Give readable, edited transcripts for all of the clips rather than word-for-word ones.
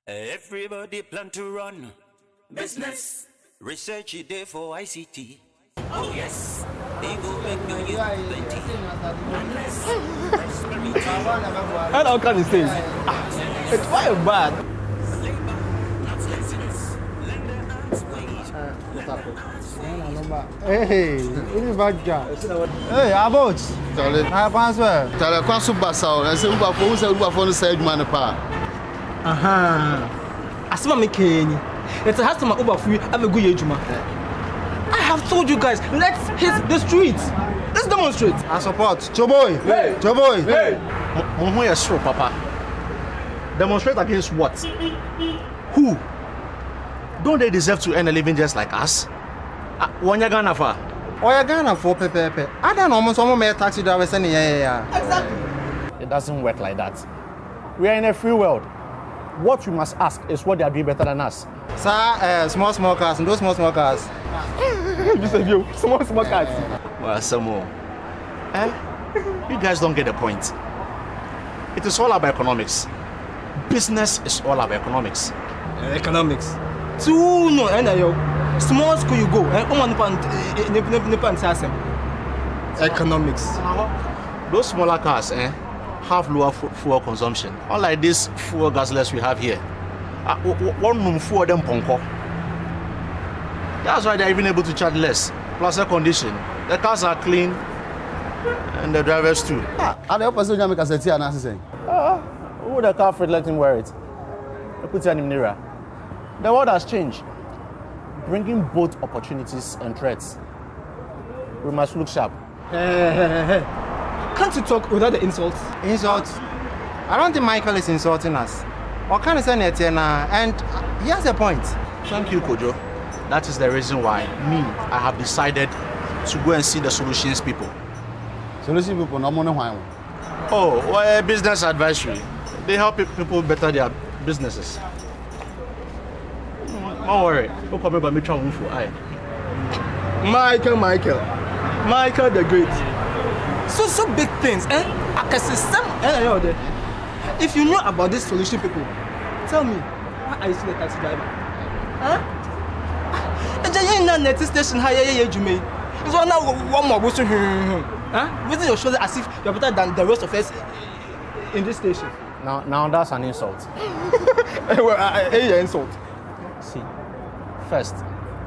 Everybody plan to run business. Research it there for ICT. Oh yes, they go make millions plenty. Unless and how can you say it's quite bad. labor, not laziness. Lend a hand's wage. Hey, ini baga. Hey, about. Charlie, I answer. Charlie, kwasu Bansah. I say Uber for the side man pa. Aha. Asma me kenyi. It has to my Uber for you. Have a good ejuma. I have told you guys, let's hit the streets. Let's demonstrate. I support. Choboy. Hey. Choboy. Hey. Yes, sure, Papa. Demonstrate against what? Who? Don't they deserve to earn a living just like us? When you're Ganah for? Oh, you're Ganah for pepe. I don't know almost some more taxi drivers and yeah. Exactly. It doesn't work like that. We are in a free world. What we must ask is what they are doing better than us. Sir, small cars and those small cars. You said you small cars. Well, some more. You guys don't get the point. It is all about economics. Business is all about economics. Economics. Two no, and yo small school you go. Economics. Those smaller cars have lower fuel consumption. Unlike this fuel gasless we have here. One room for them ponko. That's why they're even able to charge less. Plus air condition. The cars are clean and the drivers too. Are the opposite you make a set here and saying? Who the car afraid let him wear it? Put it in mirror. The world has changed, bringing both opportunities and threats. We must look sharp. Can't you talk without the insults? Insult. I don't think Michael is insulting us. What can I say and he has a point. Thank you, Kojo. That is the reason why I have decided to go and see the solutions people. Solution people no money why. Oh, well, business advisory. They help people better their businesses. Don't worry. Don't come by me trying for I. Michael the Great. So big things, I can see some. If you know about this solution, people, tell me, why are you still a taxi driver? Huh? And you're in a station higher, you may. It's one more bullshit. Huh? Raising your shoulder as if you're better than the rest of us in this station. Now that's an insult. Insult. See, first,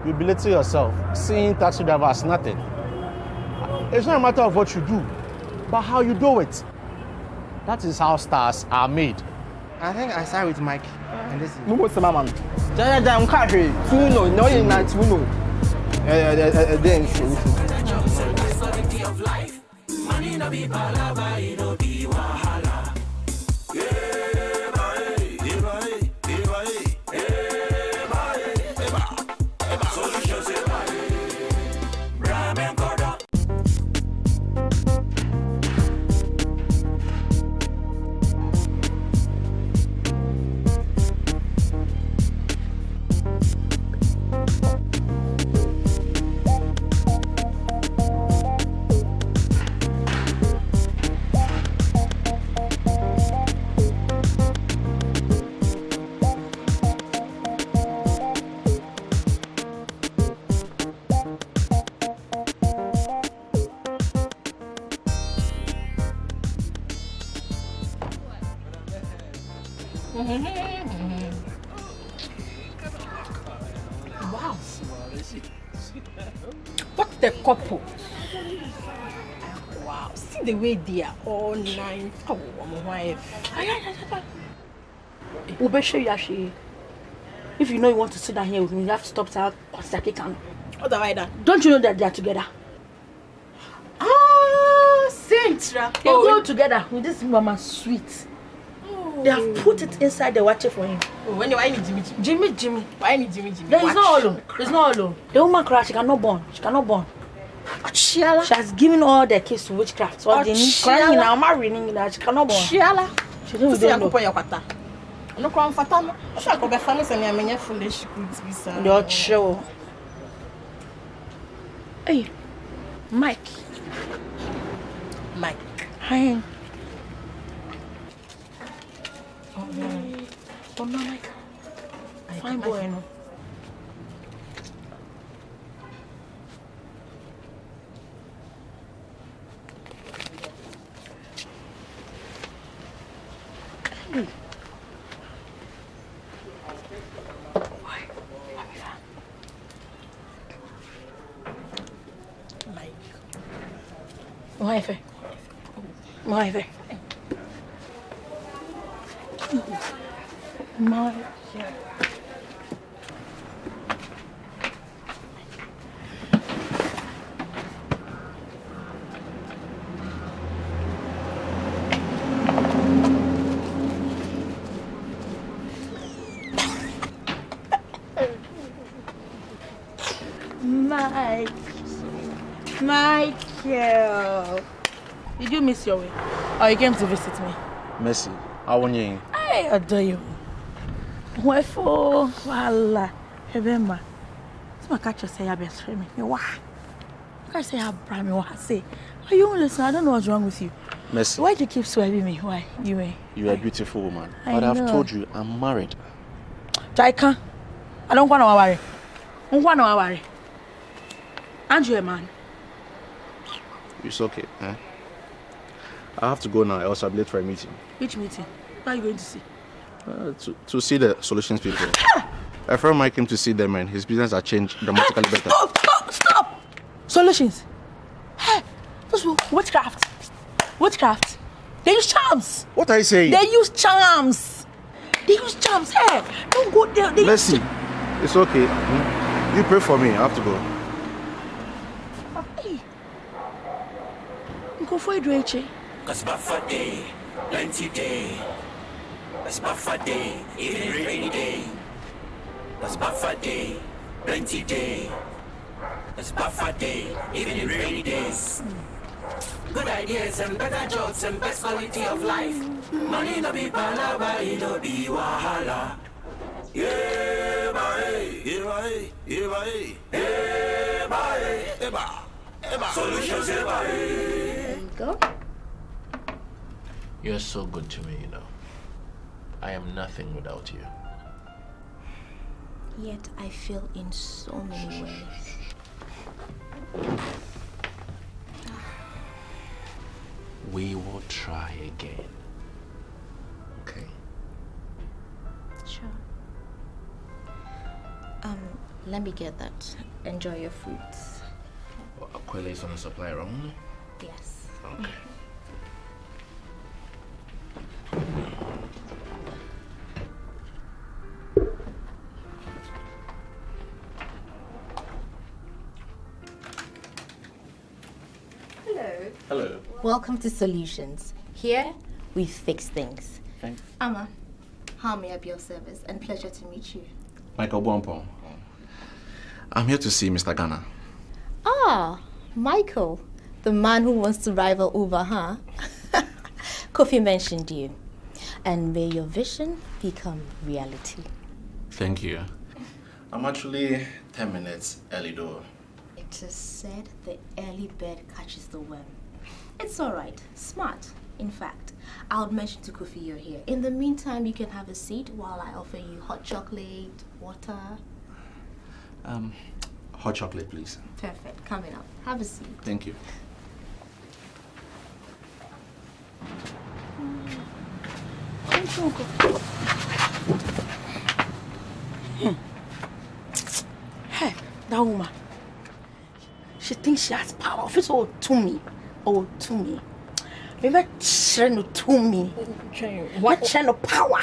you belittle yourself, seeing taxi driver as nothing. It's not a matter of what you do, but how you do it. That is how stars are made. I think I side with Mike. And this is Man. I'm carrying. No, you're not. Money no be palava, it no be wahala. Solutions Ramen Koda. Wow. What the couple? Wow. See the way they are all nine. Oh, my wife. If you know you want to sit down here with me, you have to stop that. Don't you know that they are together? Ah, Sintra. They go together with this mama sweet. They have put it inside the watcher for him. When do I need Jimmy? Why need Jimmy? There is no alone. There's no alone. The woman cries, she cannot born. She has given all the kids to witchcraft. So they need crying now, marrying that she cannot born. She don't know. I'm not crying for them. I shall go back family and I'm in foolish. Not sure. Hey, Mike. Hi. Oh no, Mike. My fair. My fair. My fair. Michael, did you miss your way? Or you came to visit me? Messi, how are you? I adore you. Wherefore, voila, remember. So I catch you say your best friend. Why? I can't say how brand me what say. Are you listen? I don't know what's wrong with you. Messi. Why do you keep swabbing me? Why? You are a beautiful woman. But I've told you I'm married. I can't. I don't want to worry. I don't want to worry. And you're a man. It's okay. Eh? I have to go now. Else I'll be late for a meeting. Which meeting? What are you going to see? To see the solutions people. A friend of mine came to see them and his business has changed dramatically better. Stop! Solutions? Hey, those witchcraft. Witchcraft. They use charms. What are you saying? They use charms. Hey, don't go there. Let's see. It's okay. You pray for me. I have to go. Hey. Go for it, Rachel. Cause buffer day, plenty day. It's buffer day, even rainy day. It's buffer day, plenty day. It's buffer day, even in rainy days. Good ideas and better jobs and best quality of life. Money no be palava, it no be wahala. Yeah, bye, yeah, bye. Solutions, There you go. You're so good to me, you know. I am nothing without you. Yet I feel in so many ways. We will try again. Okay? Sure. Let me get that. Enjoy your fruits. Well, Aquila is on the supply room? Yes. Okay. Hello. Hello. Welcome to Solutions. Here, we fix things. Thanks. Amma, how may I be of service? And pleasure to meet you. Michael Bompon. I'm here to see Mr. Ganah. Ah, Michael, the man who wants to rival Uber, huh? Kofi mentioned you. And may your vision become reality. Thank you. I'm actually 10 minutes early though. It is said the early bird catches the worm. It's all right. Smart. In fact, I'll mention to Kofi you're here. In the meantime, you can have a seat while I offer you hot chocolate, water. Hot chocolate, please. Perfect. Coming up. Have a seat. Thank you. Hey, that woman. She thinks she has power. If it's all to me. Maybe trying to me. What trying of power?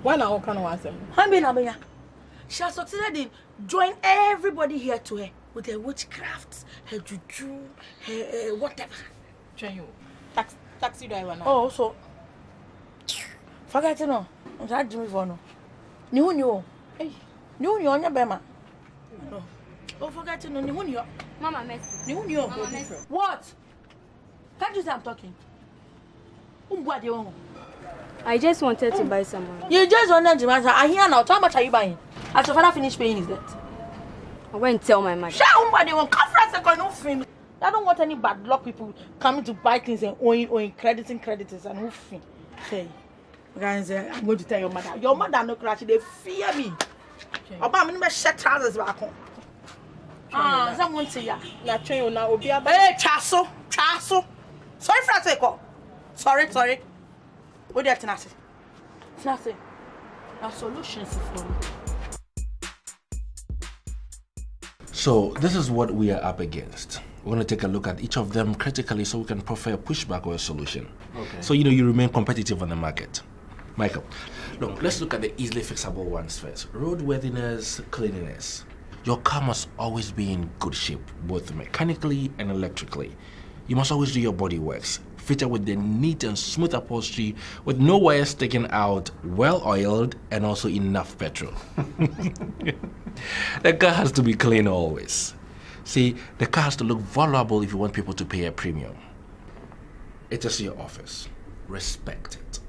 Why not? Kind of answer. She has succeeded in drawing everybody here to her with her witchcraft, her juju, her whatever. Taxi driver now. Oh, so forget it no. I'm trying to for no. New. Hey, new on your bema. No. Oh, forget it no. New. Mama Messi. New. Mama Messi. What? Can't you say I'm talking? I just wanted to buy someone. You just wanted to buy someone. I hear now. How much are you buying? As your father finished paying his debt. I went and tell my mother. I don't want any bad luck people coming to buy things and owing crediting creditors and hoofing. Say, guys, I'm going to tell your mother. Your mother no crash. They fear me. About me, shut trousers back home. Someone say ya. Na train now obi aba. Hey, chaso. Sorry for that. Sorry. What do you have to say? Our solutions for me. So, this is what we are up against. We're going to take a look at each of them critically so we can prefer a pushback or a solution. Okay. So, you remain competitive on the market. Michael, look, let's look at the easily fixable ones first. Roadworthiness, cleanliness. Your car must always be in good shape, both mechanically and electrically. You must always do your body works, fitted with the neat and smooth upholstery, with no wires sticking out, well oiled, and also enough petrol. The car has to be clean always. See, the car has to look vulnerable if you want people to pay a premium. It is your office. Respect it.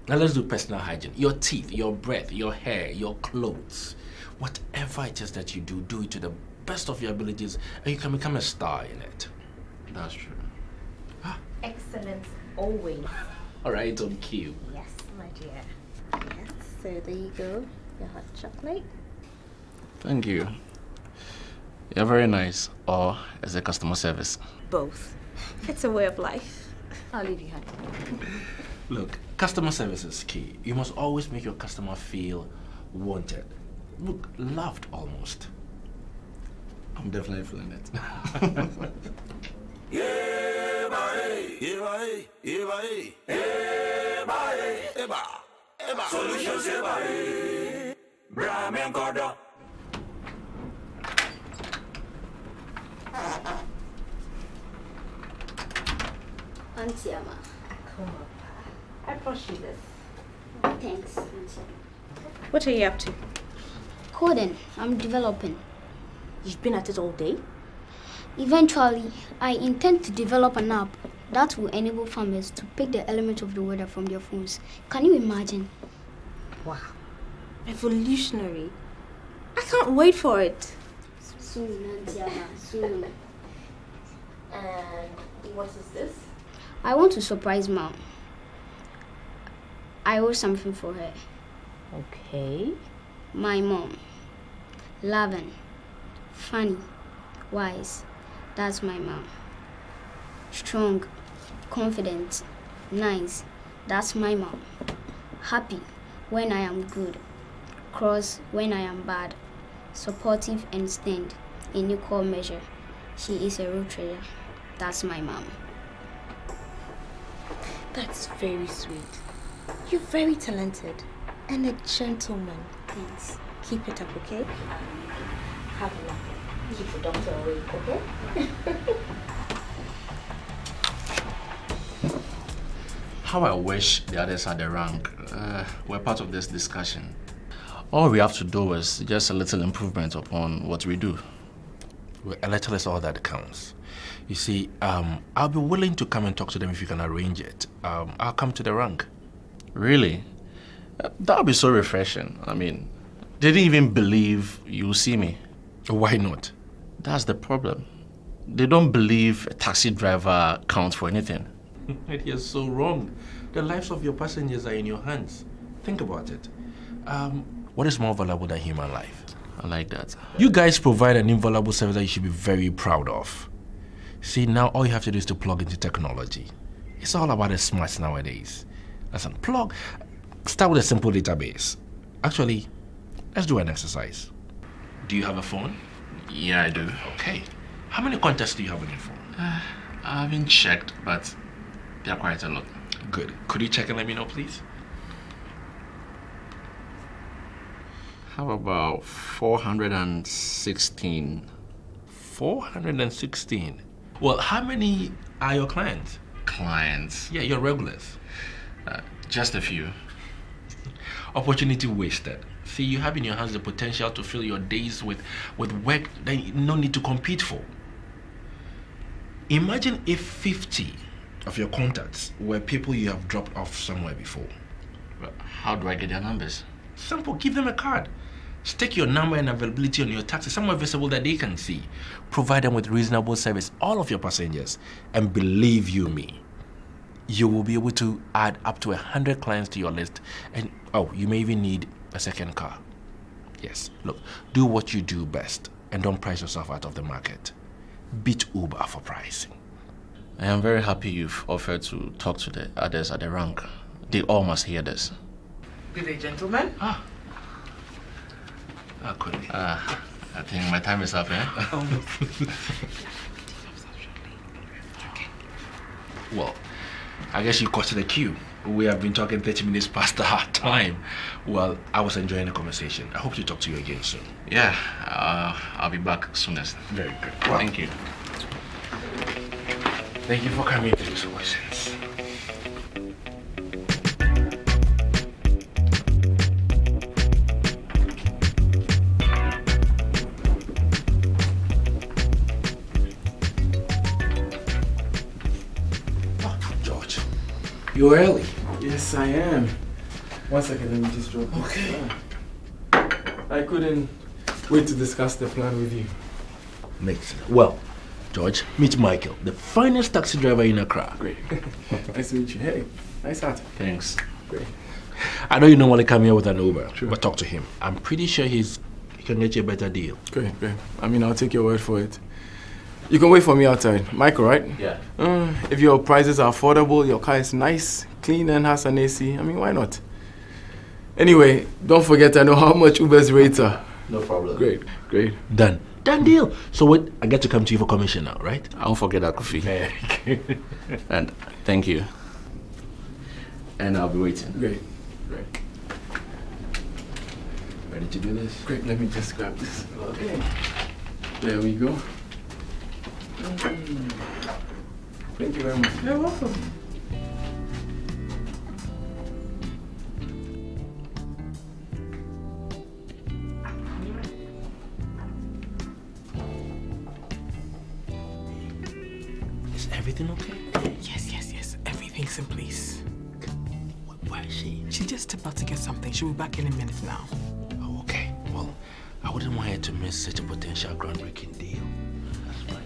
Now let's do personal hygiene. Your teeth, your breath, your hair, your clothes. Whatever it is that you do, do it to the best of your abilities and you can become a star in it. That's true. Excellence always. All right, on cue. Yes, my dear. Yes, so there you go. Your hot chocolate. Thank you. You're very nice. Or as a customer service? Both. It's a way of life. I'll leave you, honey. Look, customer service is key. You must always make your customer feel wanted. Look, loved almost. I'm definitely feeling it. Solutions, Brahman Godo. Auntie Amma. Come on, Pa. I brought you this. Thanks, Auntie. What are you up to? Coding. I'm developing. You've been at it all day? Eventually, I intend to develop an app that will enable farmers to pick the element of the weather from their phones. Can you imagine? Wow. Revolutionary. I can't wait for it. Soon, Auntie Amma, soon. And what is this? I want to surprise Mom. I owe something for her. Okay. My mom. Loving, funny, wise. That's my mom. Strong, confident, nice. That's my mom. Happy when I am good. Cross when I am bad. Supportive and stand in equal measure. She is a real treasure. That's my mom. That's very sweet. You're very talented and a gentleman. Thanks. Keep it up, okay? Have a laugh. Keep the doctor awake, okay? How I wish the others had the rank. We're part of this discussion. All we have to do is just a little improvement upon what we do. Well, a little is all that counts. You see, I'll be willing to come and talk to them if you can arrange it. I'll come to the rank. Really? That would be so refreshing. I mean, they didn't even believe you see me. Why not? That's the problem. They don't believe a taxi driver counts for anything. You're so wrong. The lives of your passengers are in your hands. Think about it. What is more valuable than human life? I like that. You guys provide an invaluable service that you should be very proud of. See, now all you have to do is to plug into technology. It's all about the smarts nowadays. Listen, start with a simple database. Actually, let's do an exercise. Do you have a phone? Yeah, I do. Okay. How many contacts do you have on your phone? I haven't checked, but there are quite a lot. Good. Could you check and let me know, please? How about 416? 416? Well, how many are your clients? Clients? Yeah, your regulars. Just a few. Opportunity wasted. See, you have in your hands the potential to fill your days with work that you no need to compete for. Imagine if 50 of your contacts were people you have dropped off somewhere before. How do I get their numbers? Simple, give them a card. Stick your number and availability on your taxi somewhere visible that they can see. Provide them with reasonable service, all of your passengers. And believe you me, you will be able to add up to 100 clients to your list. And you may even need a second car. Yes, look, do what you do best and don't price yourself out of the market. Beat Uber for pricing. I am very happy you've offered to talk to the others at the rank. They all must hear this. Good day, gentlemen. I think my time is up, eh? Well, I guess you caught the queue. We have been talking 30 minutes past our time. Well, I was enjoying the conversation. I hope to talk to you again soon. Yeah, I'll be back soonest. Very good. Well, thank you. Thank you for coming to this questions. George, you're early. Yes, I am. 1 second, let me just drop this. Okay. I couldn't wait to discuss the plan with you. Makes sense. Well, George, meet Michael, the finest taxi driver in Accra. Great. Nice to meet you. Hey, nice hat. Thanks. Great. I know you don't want to come here with an Uber, Sure. but talk to him. I'm pretty sure he can get you a better deal. Great. I mean, I'll take your word for it. You can wait for me outside. Michael, right? Yeah. If your prices are affordable, your car is nice, clean, and has an AC, I mean, why not? Anyway, don't forget I know how much Uber's rates are. No problem. Great. Done deal. So wait, I get to come to you for commission now, right? I won't forget that, Kofi. And thank you. And I'll be waiting. Great. Ready to do this? Great, let me just grab this. Okay. There we go. Thank you very much. You're welcome. Is everything okay? Yes. Everything's in place. Where is she? She just stepped out to get something. She'll be back in a minute now. Oh, okay. Well, I wouldn't want her to miss such a potential groundbreaking deal. That's fine.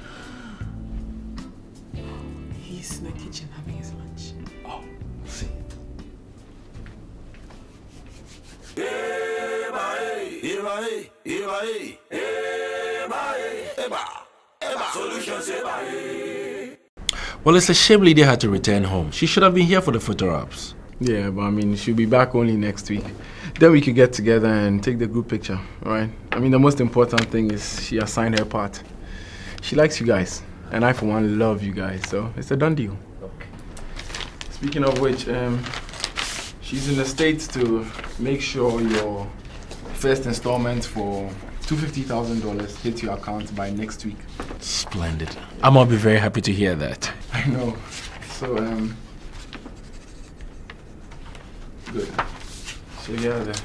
He's in the kitchen having his lunch. Oh, see. Well, it's a shame Lydia had to return home. She should have been here for the photo ops. Yeah, but I mean, she'll be back only next week. Then we could get together and take the group picture, alright? I mean, the most important thing is she assigned her part. She likes you guys, and I, for one, love you guys, so it's a done deal. Okay. Speaking of which, she's in the States to make sure your first installment for $250,000 hits your account by next week. Splendid. I'm gonna be very happy to hear that. I know. So, good. So yeah, the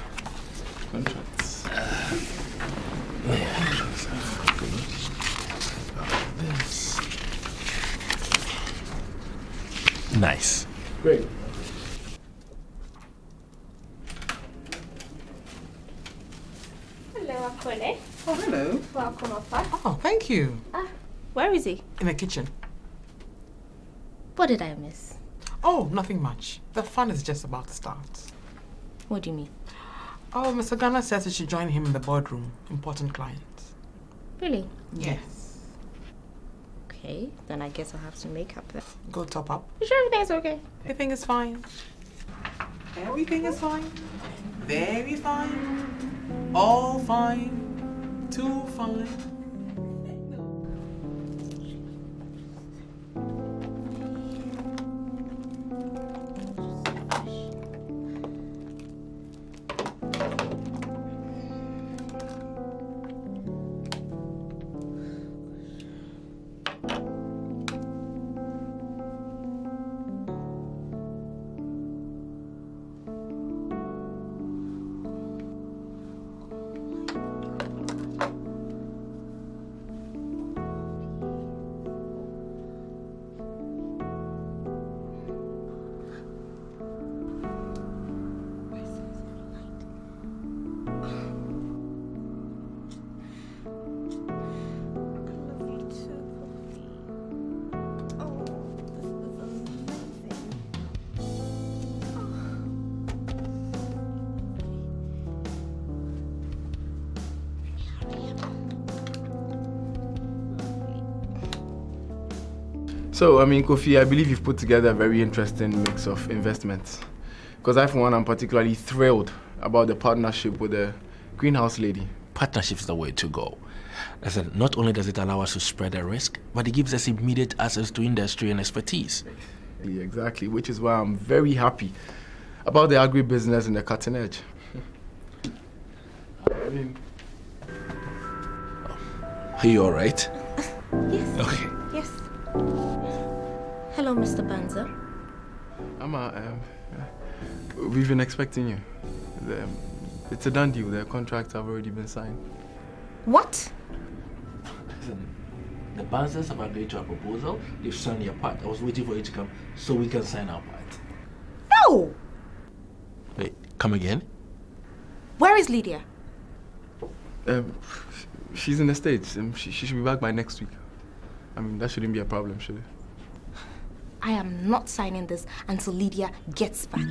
contracts. Nice. Great. Hello, Akole. Oh, hello. Welcome, Papa. Oh, thank you. Where is he? In the kitchen. What did I miss? Oh, nothing much. The fun is just about to start. What do you mean? Oh, Mr. Ganah says you should join him in the boardroom. Important clients. Really? Yes. Okay, then I guess I'll have some makeup then. Go top up. You sure everything's okay? Everything is fine. Everything is fine. Very fine. All fine. Too fine. So, I mean, Kofi, I believe you've put together a very interesting mix of investments. Because I, for one, am particularly thrilled about the partnership with the greenhouse lady. Partnership is the way to go. I said, not only does it allow us to spread the risk, but it gives us immediate access to industry and expertise. Exactly, exactly. Which is why I'm very happy about the agribusiness and the cutting edge. I mean, are you all right? Yes. Okay. Yes. Hello, Mr. Bansah. We've been expecting you. It's a done deal. The contracts have already been signed. What? Listen, the Bansahs have agreed to our proposal. They've signed your part. I was waiting for you to come so we can sign our part. No! Wait, come again? Where is Lydia? She's in the States. She should be back by next week. I mean, that shouldn't be a problem, should it? I am not signing this until Lydia gets back.